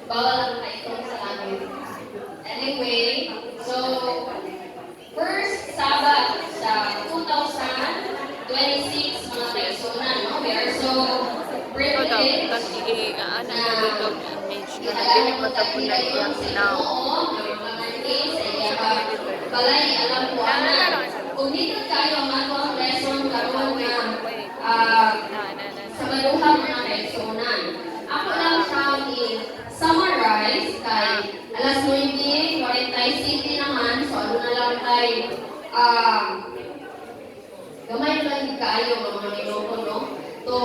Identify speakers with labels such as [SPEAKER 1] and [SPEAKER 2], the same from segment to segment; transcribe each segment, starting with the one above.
[SPEAKER 1] bawal ang kaitong sa langit. Anyway, so, first Sabbath sa 2026 mga kaisunan, no? We are so privileged na ginagawa mo tayo ngayon sa Ginoo, balay alam ko kung dito tayo ang atong lesson karon nga sa maduhang mga kaisunan. Ako lang siyang i-summarize kay alas 9:47 naman, so ano na lang tayo gamay lang kaayo mga minuto, no? To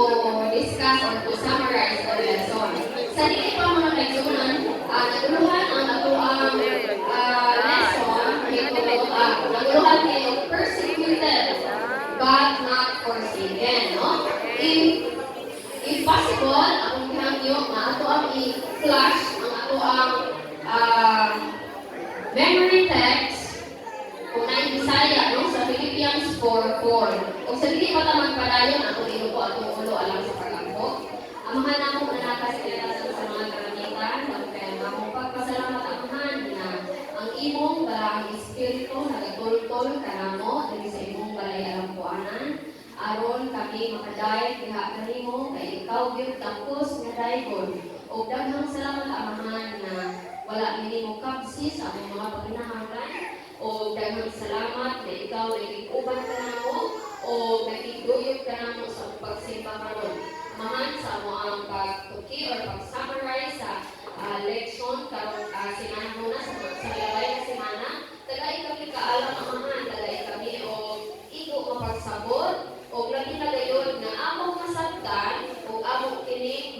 [SPEAKER 1] discuss or to summarize the lesson. Sa dili pa mga kaisunan, naguluhan ang atuang lesson nito, naguluhan kayo persecuted but not forsaken, no? If possible, akong ginagyo na ato ang i-flash ang ato ang memory text kung na Bisaya, no? Sa Philippians 4:4. Kung sa dili pa ta magpadayon, ato inupo atong ulo alang sa pag-ampo. Amahan na akong nanakas kilatasan sa mga karamitan, kaya akong pagpasalamat amahan na ang imong balang espiritu nagatultol kanamo dili sa imong balay alampuanan. Aron kami makadayag diha kanimo kay ikaw gyud tapos nga daygon. Og daghang salamat amahan na wala minimo kapsis ang mga paghinahanglan. Og daghang salamat na ikaw nagig-uban kanamo o nagiguyod kanamo sa pagsimba karon. Amahan sa mo ang pagtuki or pag-summarize sa leksyon karon sinana muna sa labay na semana. Tagay kami kaalam amahan, tagay kami og iko mapagsabot o lagi na gayon na among masabtan o among kini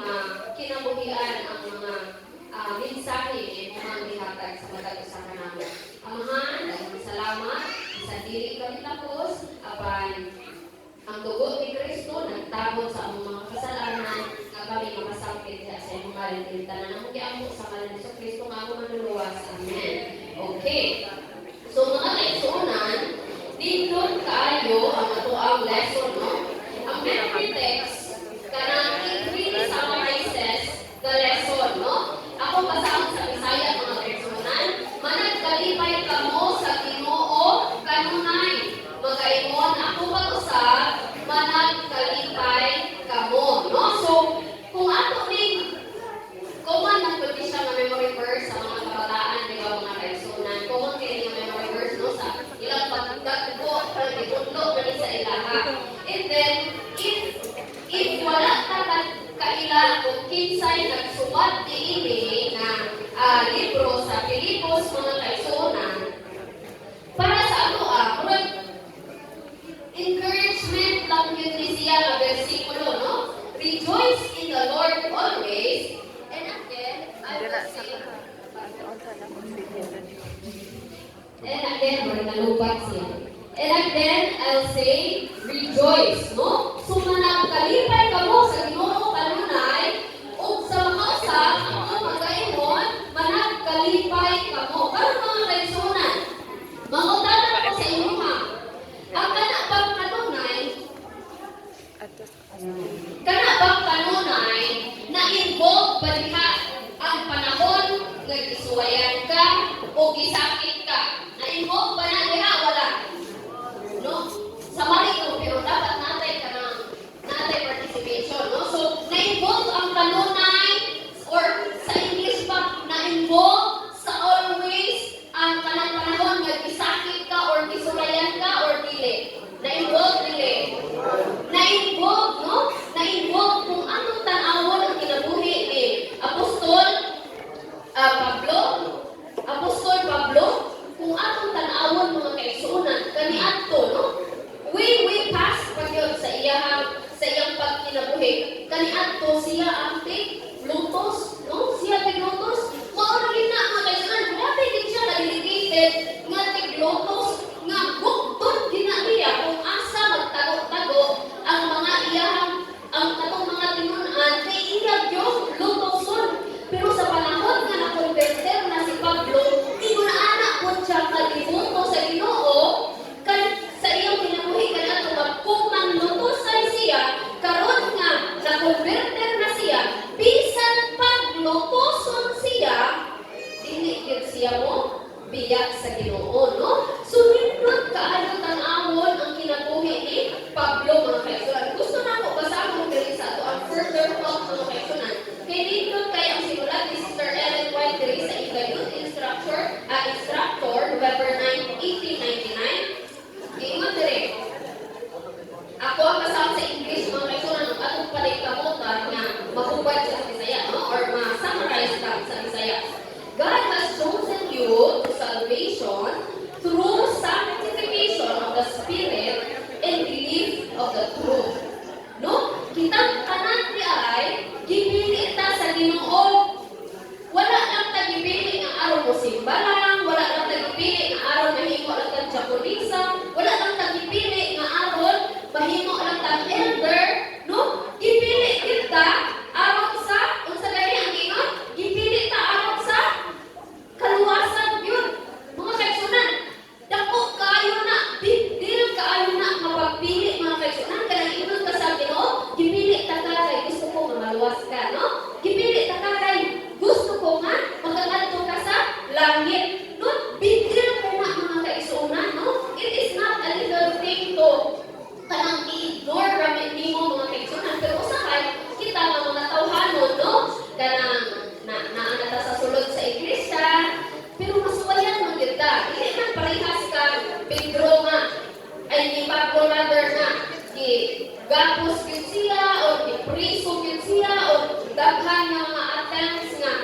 [SPEAKER 1] kinabuhian ang mga mensahe ng mga gihatag sa matag usa kanamo. Amahan, daghang salamat sa dili kami tapos apan ang dugo ni Kristo nagtabon sa among mga kasalanan nga kami makasangkit sa imong ngalan tanan ang giampo sa ngalan ni Kristo nga among manluluwas. Amen. Okay. So mga kaigsuonan, dindot kaayo ang ato ang lesson, no? Ang memory text kanang it really summarizes the lesson, no? Ako basahan sa Bisaya mga kaigsuonan, managkalipay kamo sa Ginoo kanunay. Magaingon ako pag-usab, managkalipay kamo, no? So kung ato ning common na pwede siya na memory verse sa mga kabataan, di ba mga kaigsuonan? Common kayo yung memory verse, no? Sa ilang pagdagpo, pagdagpo, sa ilaha. And then, if wala ka kaila kung kinsay nagsuwat diini na libro sa Pilipos mga kaigsuonan, para sa ato encouragement lang yun ni siya na versikulo, no? Rejoice in the Lord always. And again, I will say, nalubat siya. And again, I'll say, rejoice, no? So, managkalipay kamo sa Ginoo kanunay, o sa mga usap, ang magaingon, managkalipay kamo. Karon mga kaigsuonan, mangutanan ko sa inyo ha. Ang kanabang kanunay, na-involve ba diha ang panahon nga gisuwayan ka o gisakit ka? Na-involve ba na diha? Wala. No? Sa marito, pero dapat natay participation, no? So, na-involve ang kanunay or sa English pa, na-involve sa always ang kanang panahon nga gisakit ka or gisulayan ka or dili. Na-involve dili. Na-involve, no? Na-involve kung anong tanawon ang kinabuhi ni Apostol Pablo, kung anong tanawon siya mo biyak sa Ginoo, no? So, nindot kaayo tan-awon ang kinabuhi ni Pablo, mga kaigsunan. Gusto na ako basahon diri sa ato ang further thought, mga kaigsunan. Kay nindot kay ang sinulat ni Sister Ellen White diri sa Youth Instructor, November 9, 1899. Giingon diri. Ako ang basahon sa English, mga kaigsunan, ang atong panikamutan nga mahubad siya sa Bisaya, no? Or ma-summarize ka sa Bisaya. God has chosen you to salvation through sanctification of the Spirit and belief of the truth. No? Kitang tanan di ay gipili ta sa Ginoo. Wala lang ta gipili nga aron mo simba lang, wala lang ta gipili nga aron mahimo lang ta Japonesa, wala lang ta gipili nga aron mahimo lang ta elder, no? Gipili kita aron sa unsa gani ang ingon? Gipili ta aron sa kaluwasan yun. Mga kaigsunan, dako kaayo na, big deal kaayo na mapagpili, mga kaigsunan. Kanang ingon ka sa Ginoo, gipili ta kay gusto ko nga maluwas ka, no? Gipili ta kay gusto ko nga magkadto ka sa langit. No? Big deal ko nga, mga kaigsunan, no? It is not a little thing to kanang i-ignore ramit nimo, mga kaigsunan. Pero usahay, kita nga mga tawhanon, no? Kanang naanata sa sulod sa iglesia, pero masuwayan mo kita. Hindi man parehas ka, Pedro nga, ay ni Pablo rather nga, gapos yun siya, o ipriso yun siya, o daghan nga mga attempts nga,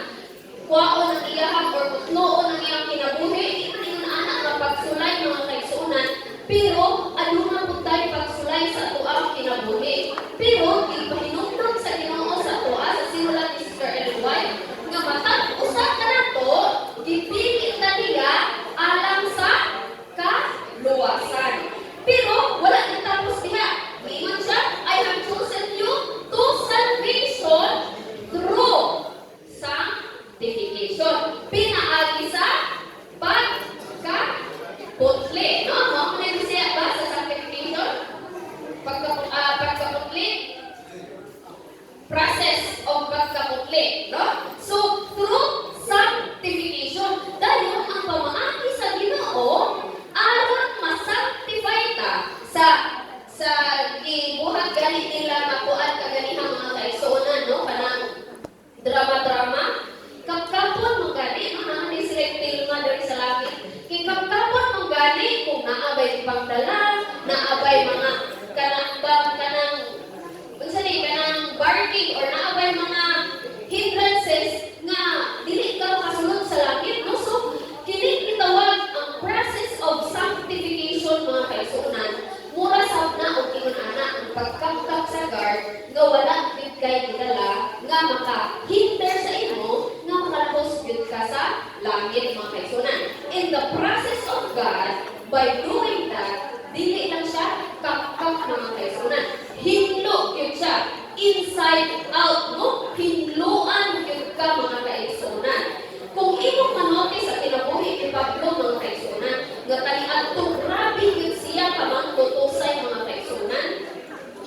[SPEAKER 1] kuwaon ang iyahang, or utloon ang iyang kinabuhi, hindi man yun anak na pagsulay mga kaigsunan, pero ano nga po tayo pagsulay sa tuang kinabuhi. Pero, ipahinumdum sa Ginoo sa tuwa, sa sinulat ni Sister Ellen White, nga matag usa ka na to, gipili na niya alang sa kaluwasan. Pero wala na tapos diha. Ingon siya, I have chosen you to salvation through sanctification. Pinaagi sa pagkaputli. No? Mo na yung siya ba sa sanctification? Pagkaputli. Process of pagkaputli, no? So, through sanctification, dahil ang pamaagi sa Ginoo aron ma-sanctify ta sa gibuhat gani nila makuan kaganihang mga kaigsuonan, no? Kanang drama-drama. Kapkapon mo gani, no? Naman ni selective nga diri sa langit. Kapkapon mo gani kung naabay pangdala, naabay mga kanang barking or naabay mga hindrances nga dili ka makasulod sa langit, no? So, kini gitawag ang process of sanctification, mga kaigsuonan. Mura sab na og ingon ana ang pagkapkap sa guard nga wala gid kay gidala nga makahinder sa imo nga makalahos gid ka sa langit, mga kaigsuonan. In the process of God, by doing that, dili lang siya kapkap, mga kaigsuonan. Hinlo gyud siya inside out, no? Hinluan gyud ka, mga kaigsuonan. Kung imong manotice sa kinabuhi ni Pablo, mga kaigsuonan, nga tani-adtong grabe gyud siya kamangtutusay, mga kaigsuonan.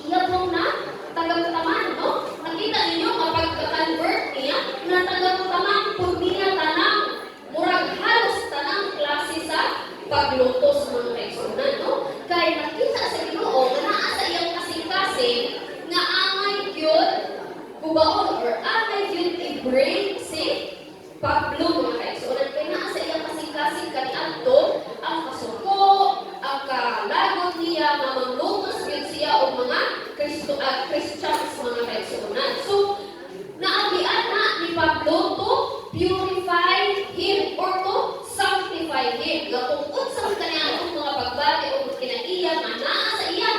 [SPEAKER 1] Iya pong na tagamtaman, no? Nakita ninyo kapag ka-convert niya, na tagamtaman pud niya tanang murag halos tanang klase sa paglutos, mga kaigsuonan, no? Kay nakita sa Ginoo nga naa sa iyang kasing-kasing nga angay gyud kubaon or angay gyud i-break si Pablo, mga kaigsuonan. Kay naa sa iyang kasing-kasing kaniadto ang kasuko, ang kalagot niya nga manglutos gyud siya og mga Christians, mga kaigsuonan. So, naagian na ni Pablo to purify him or to sanctify him. Nga tungkol sa kaniadtong mga pagbati o kinaiya nga naa sa iya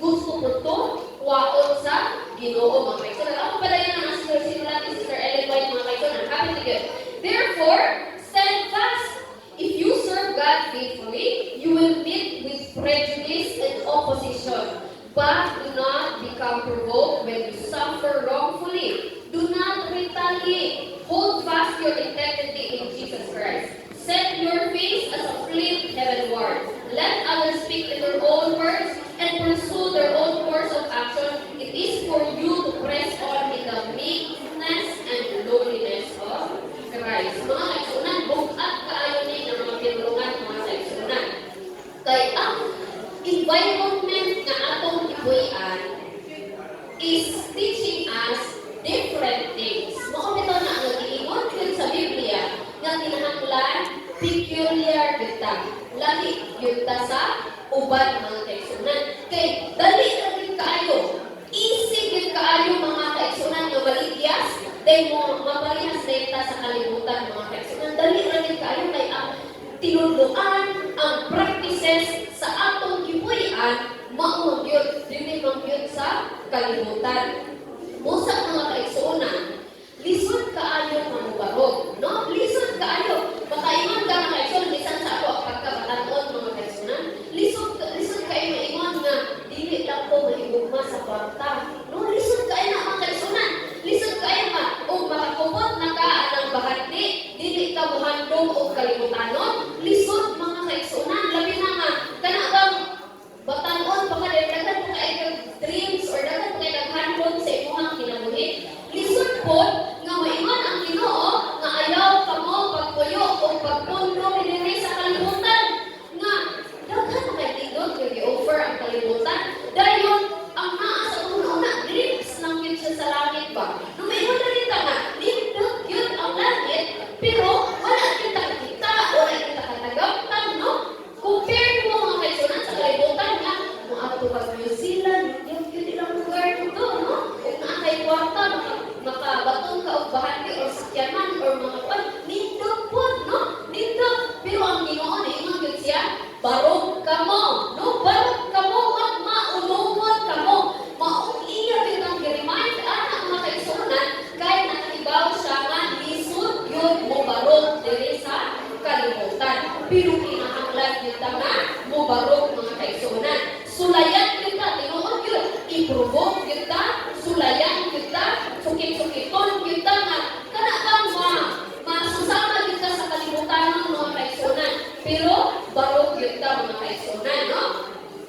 [SPEAKER 1] gusto ko to kuwaon sa Ginoo, mga kaigsuonan. Ako pala yun ang sinulat ni Sister Ellen White, mga kaigsuonan. Happy to good. Therefore, stand fast. If you serve God faithfully, you will meet with prejudice and opposition. But do not become provoked when you suffer wrongfully. Do not retaliate. Hold fast your integrity in Jesus Christ. Set your face as a flint heavenward. Let others speak in their own words and pursue their own course of action. It is for you to press on in the meekness and lowliness of Christ. Mga kaigsuonan, bukat pamilyar kita. Lahi kita sa uban mga kaigsunan. Kay dali na rin kaayo. Easy din kaayo mga kaigsunan nga maligyas. Dahil mo maparihas data sa kalibutan mga kaigsunan. Dali na rin kaayo kay ang tinuluan, ang practices sa atong gipuy-an mao gyud dili man gyud sa kalibutan. Musa mga kaigsunan, lisod kaayo mamubarog, no? Lisod kaayo. Makaingon ka mga kaigsunan bisan sa ako pagkabatan-on mga kaigsunan. Lisod kaayo maingon nga dili lang ko mahigugma sa kwarta. No, lisod kaayo na mga kaigsunan. Lisod kaayo nga og makakupot na ka anang bahati, dili ka mohandom og kalibutanon. Lisod mga kaigsunan, labi na nga kana bang batan-on pagkadagdagan mo kay dreams or dagan kay naghandon sa imong kinabuhi. Lisod pod nga maingon ang Ginoo nga ayaw kamo pagpuyo o pagpundo dinhi sa kalibutan. Nga daghan kay tindog kay gi-offer ang kalibutan. Dayon ang naa sa una dreams lang gyud siya sa langit ba. No maingon na rin nga tindog gyud ang langit pero wala kita wala kita katagaptan, no? Compare mo mga kaigsunan sa kalibutan nga moadto ka sa New Zealand, yung ilang lugar dito, no? Kung naa kay kwarta, makabatong ka og bahati or sakyanan or mga pan, nindot po, no? Nindot. Pero ang Ginoo niingon gyud siya, barog kamo, no? Barog kamo at maulungon kamo. Maong iya gyud ang gi-remind ana mga kaigsunan kay nakahibaw siya nga lisod gyud mo barog diri sa kalibutan. Pero kinahanglan kita nga mo barog mga kaigsunan. Sulayan kita, tinuod yun. I-provoke kita, sulayan kita, sukit-sukiton kita nga. Kana bang masusama kita sa kalibutan ng mga kaigsunan. Pero barog kita mga kaigsunan, no?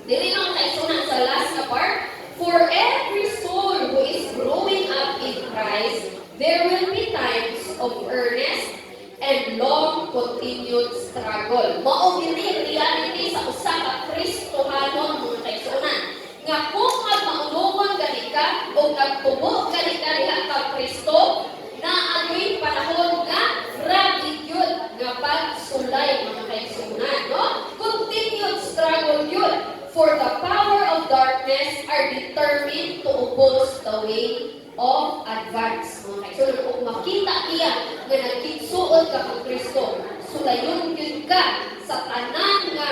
[SPEAKER 1] Dili mga kaigsunan sa last na part. For every soul who is growing up in Christ, there will be times of earnest and long continued struggle. Mao gini reality sa usa ka Kristohanon mga kaigsunan. Nga kung maunungon gani ka o nagtubo gani ka diha ka Kristo, na ano'y panahon nga grabe yun nga pagsulay mga kaigsunan, no? Continued struggle yun. For the power of darkness are determined to oppose the way of advance. Mga kaigsunan, kung makita iya nga nagkitsuod ka kang Kristo, sulayon yun ka sa tanan nga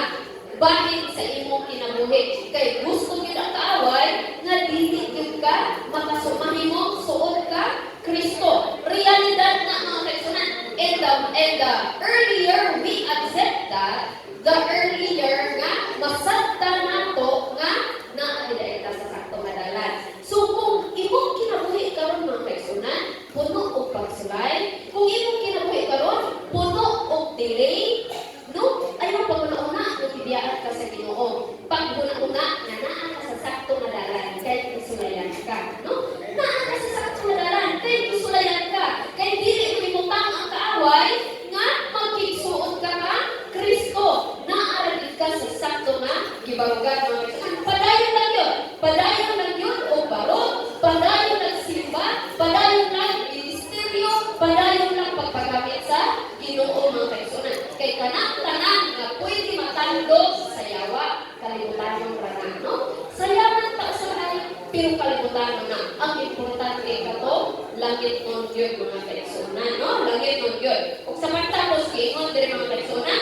[SPEAKER 1] bahin sa imong kinabuhi. Kay gusto yun ang kaaway nga dili yun ka makasumahimong suod ka Kristo. Realidad na mga kaigsunan. And the earlier we accept that, the earlier nga masabta nato nga naadila sa saktong adalan. So kung imong kinabuhi karon mga kaigsunan, puno og pagsulay. Kung imong kinabuhi karon, puno og delay, no? Ayaw pag-una-una, nagtibiyaan ka sa Ginoo. Pag-una-una, na naa ka sa saktong adalan, kay isulayan ka, no? Naa ka sa saktong adalan, kay isulayan ka. Kay dili limutang ang kaaway nga magkigsuon ka ka Kristo. Naaragid ka sa sakto nga gibarugan mga kaigsunan. Padayon lang yun. Padayon lang yun o barog. Padayon lang simba. Padayon lang ministeryo. Padayon lang pagpagamit sa Ginoo mga kaigsunan. Kay kanang-tanan nga pwede matandog sa yawa, kalibutan ng ranan, no? Sayaman ta usahay, pero kalibutan na. Ang importante ka to, langit nun yun mga kaigsunan, no? Langit nun yun. Kung sa pagtapos, kiingon din mga kaigsunan,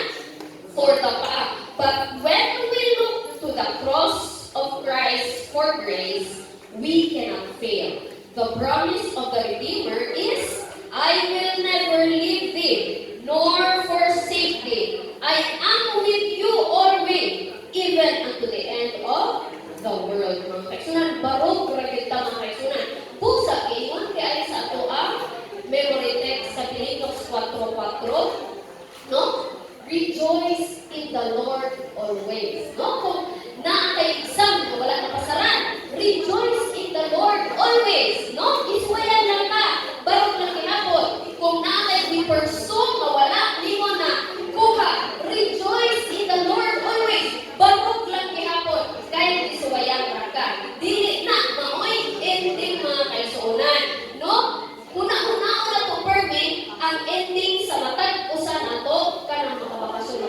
[SPEAKER 1] for the path. But when we look to the cross of Christ for grace, we cannot fail. The promise of the Redeemer is, I will never leave thee, nor forsake thee. I am with you always, even unto the end of the world. Mga kaigsunan, barog kita mga kaigsunan. Pusa, ingon kaya sa ato ang memory text sa Pilipos 4:4, no? Rejoice in the Lord always. No? Kung na-exam na wala na pasaran, rejoice in the Lord always. No? Iswayan lang ka. Barog lang kinapon. Kung na-di person na wala, di mo na kuha. Rejoice in the Lord always. Barog lang kinapon. Kahit iswayan lang ka. Dili na, maoy, ending mga kaigsunan. No? Una-una to permit ang ending sa matag usa nato kanang makapakasunod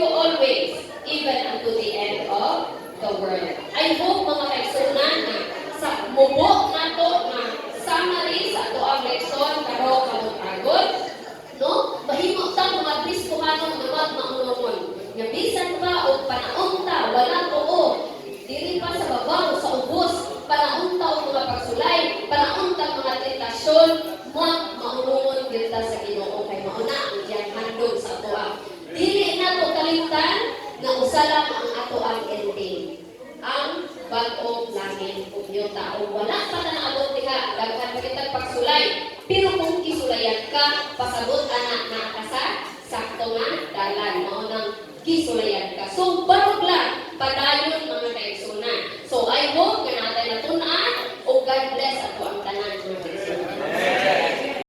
[SPEAKER 1] you always, even unto the end of the world. I hope mga kaigsunan na sa mubo na to na summary sa ito ang leksyon karo kamutagon, no? Mahimo ta mga Kristohanong mga maunumon. Nga bisan pa o panahon ta wala tuo. Dili pa sa babaw sa ubos, panahon ta o mga pagsulay, panahon ta mga tentasyon, maunumon gyud ta sa Ginoo kay mauna ang iyang handog sa atoa. Dili na to kalimtan na usa lang ang ato ang ending. Ang bag-ong langit ug tao wala pa na naabot diha daghan pa kitag pagsulay, pero kung kisulayan ka pasabot ana na sa sakto nga dalan mao nang kisulayan ka. So barog lang padayon mga kaigsunan. So I hope nga